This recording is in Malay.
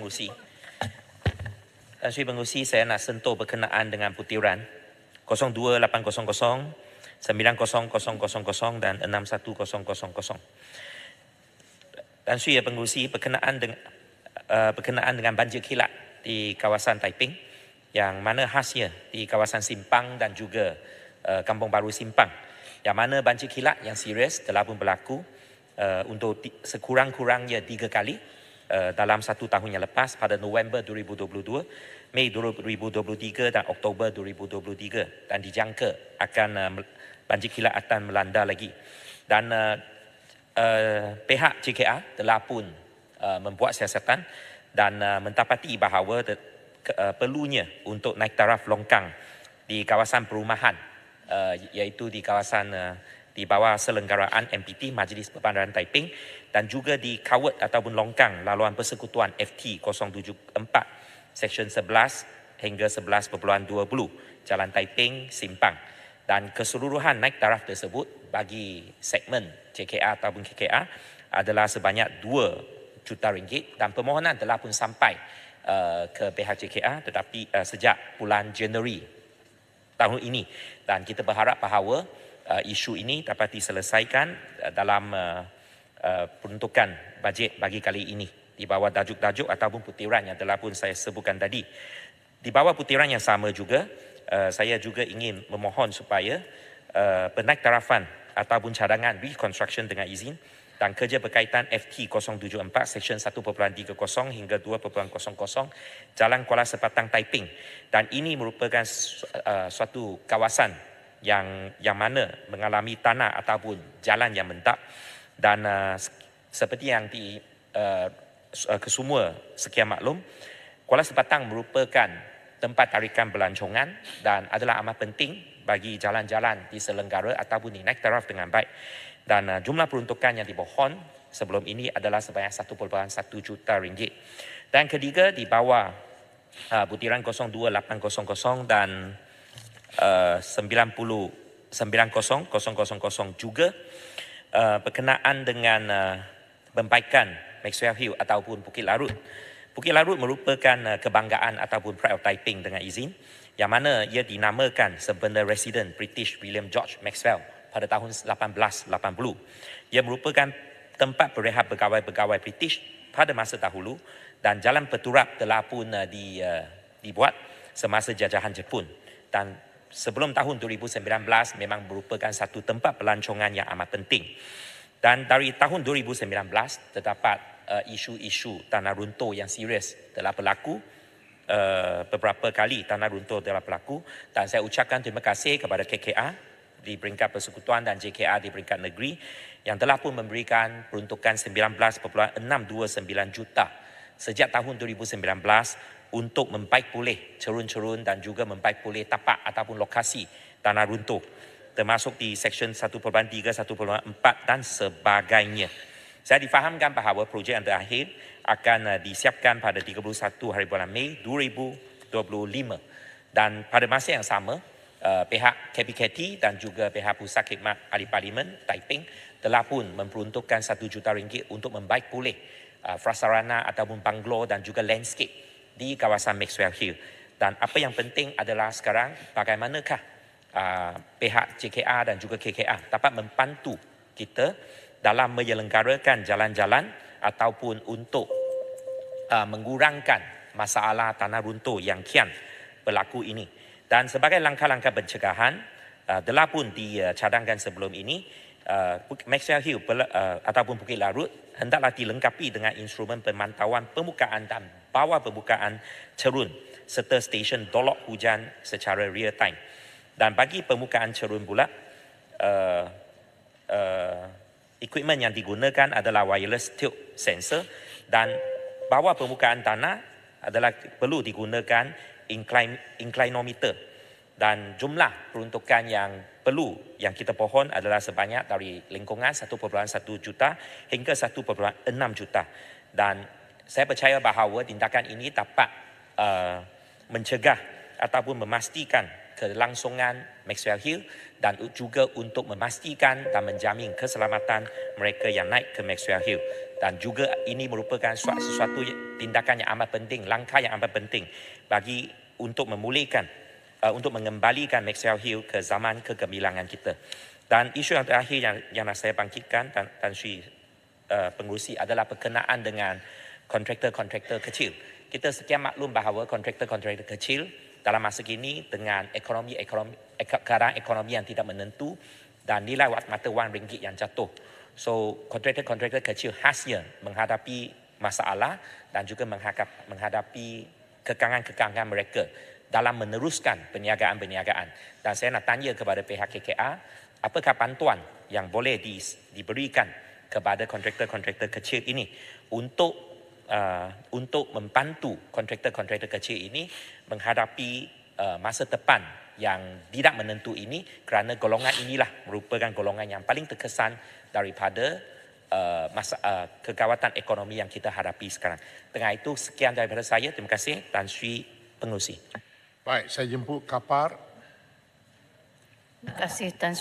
Pengerusi. Tan Sri Pengerusi, saya nak sentuh berkenaan dengan putiran 02800, 90000 dan 61000. Tan Sri Pengerusi berkenaan dengan banjir kilat di kawasan Taiping, yang mana khasnya di kawasan Simpang dan juga Kampung Baru Simpang, yang mana banjir kilat yang serius telah pun berlaku untuk sekurang-kurangnya 3 kali dalam 1 tahun yang lepas, pada November 2022, Mei 2023 dan Oktober 2023, dan dijangka akan banjir kilat akan melanda lagi. Dan pihak JKR telah pun membuat siasatan dan mentapati bahawa perlunya untuk naik taraf longkang di kawasan perumahan, iaitu di kawasan di bawah selenggaraan MPT, Majlis Perbandaran Taiping, dan juga di kawat ataupun longkang laluan persekutuan FT 074 Seksyen 11 hingga 11.20 Jalan Taiping, Simpang. Dan keseluruhan naik taraf tersebut bagi segmen JKR ataupun KKR adalah sebanyak 2 juta ringgit, dan permohonan telah pun sampai ke pihak JKR tetapi sejak bulan Januari tahun ini, dan kita berharap bahawa isu ini dapat diselesaikan dalam peruntukan bajet bagi kali ini di bawah tajuk-tajuk ataupun putiran yang telah pun saya sebutkan tadi. Di bawah putiran yang sama juga, saya juga ingin memohon supaya penaiktarafan ataupun cadangan reconstruction dengan izin dan kerja berkaitan FT 074 Seksyen 1.30 hingga 2.00 Jalan Kuala Sepatang Taiping, dan ini merupakan suatu kawasan yang mana mengalami tanah ataupun jalan yang mentak, dan seperti yang kesemua sekian maklum, Kuala Sepatang merupakan tempat tarikan belancongan dan adalah amat penting bagi jalan-jalan di selenggara ataupun naik taraf dengan baik. Dan jumlah peruntukan yang dipohon sebelum ini adalah sebanyak 1.1 juta ringgit. Dan ketiga, di bawah putiran 02800 dan 90000 juga berkenaan dengan pembaikan Maxwell Hill ataupun Bukit Larut. Bukit Larut merupakan kebanggaan ataupun pride of Taiping dengan izin, yang mana ia dinamakan sebenar resident British William George Maxwell pada tahun 1880. Ia merupakan tempat berehat pegawai-pegawai British pada masa dahulu, dan jalan peturap telah pun dibuat semasa jajahan Jepun. Dan sebelum tahun 2019 memang merupakan satu tempat pelancongan yang amat penting. Dan dari tahun 2019 terdapat isu-isu tanah runtuh yang serius telah berlaku. Beberapa kali tanah runtuh telah berlaku, dan saya ucapkan terima kasih kepada KKR di peringkat persekutuan dan JKR di peringkat negeri yang telah pun memberikan peruntukan 19.629 juta sejak tahun 2019 untuk membaik pulih cerun-cerun dan juga membaik pulih tapak ataupun lokasi tanah runtuh, termasuk di Seksyen 1.3, 1.4 dan sebagainya. Saya difahamkan bahawa projek yang terakhir akan disiapkan pada 31 hari bulan Mei 2025, dan pada masa yang sama pihak KPKT dan juga pihak Pusat Khidmat Ahli Parlimen Taiping telah pun memperuntukkan 1 juta ringgit untuk membaik pulih prasarana ataupun banglo dan juga landscape di kawasan Maxwell Hill. Dan apa yang penting adalah sekarang bagaimanakah pihak JKR dan juga KKR dapat membantu kita dalam menyelenggarakan jalan-jalan ataupun untuk mengurangkan masalah tanah runtuh yang kian berlaku ini. Dan sebagai langkah-langkah pencegahan, telah pun dicadangkan sebelum ini, Maxwell Hill ataupun Bukit Larut hendaklah dilengkapi dengan instrumen pemantauan permukaan dan bawah permukaan cerun serta stesen dolok hujan secara real time. Dan bagi permukaan cerun pula, equipment yang digunakan adalah wireless tilt sensor, dan bawah permukaan tanah adalah perlu digunakan inclinometer, dan jumlah peruntukan yang perlu yang kita pohon adalah sebanyak dari lingkungan 1.1 juta hingga 1.6 juta. Dan saya percaya bahawa tindakan ini dapat mencegah ataupun memastikan kelangsungan Maxwell Hill dan juga untuk memastikan dan menjamin keselamatan mereka yang naik ke Maxwell Hill. Dan juga ini merupakan sesuatu tindakan yang amat penting, langkah yang amat penting bagi untuk memulihkan, untuk mengembalikan Maxwell Hill ke zaman kegemilangan kita. Dan isu yang terakhir yang nak saya bangkitkan, Tan Sri Pengerusi, adalah berkenaan dengan kontraktor-kontraktor kecil. Kita sekian maklum bahawa kontraktor-kontraktor kecil dalam masa kini dengan keadaan ekonomi yang tidak menentu dan nilai mata wang ringgit yang jatuh. So, kontraktor-kontraktor kecil khasnya menghadapi masalah dan juga menghadapi kekangan-kekangan mereka dalam meneruskan perniagaan-perniagaan. Dan saya nak tanya kepada pihak KKR, apakah bantuan yang boleh diberikan kepada kontraktor-kontraktor kecil ini untuk membantu kontraktor-kontraktor kecil ini menghadapi masa depan yang tidak menentu ini, kerana golongan inilah merupakan golongan yang paling terkesan daripada kegawatan ekonomi yang kita hadapi sekarang. Dengan itu, sekian daripada saya. Terima kasih, Tan Sri Pengerusi. Baik, saya jemput Kapar. Terima kasih Tan Sri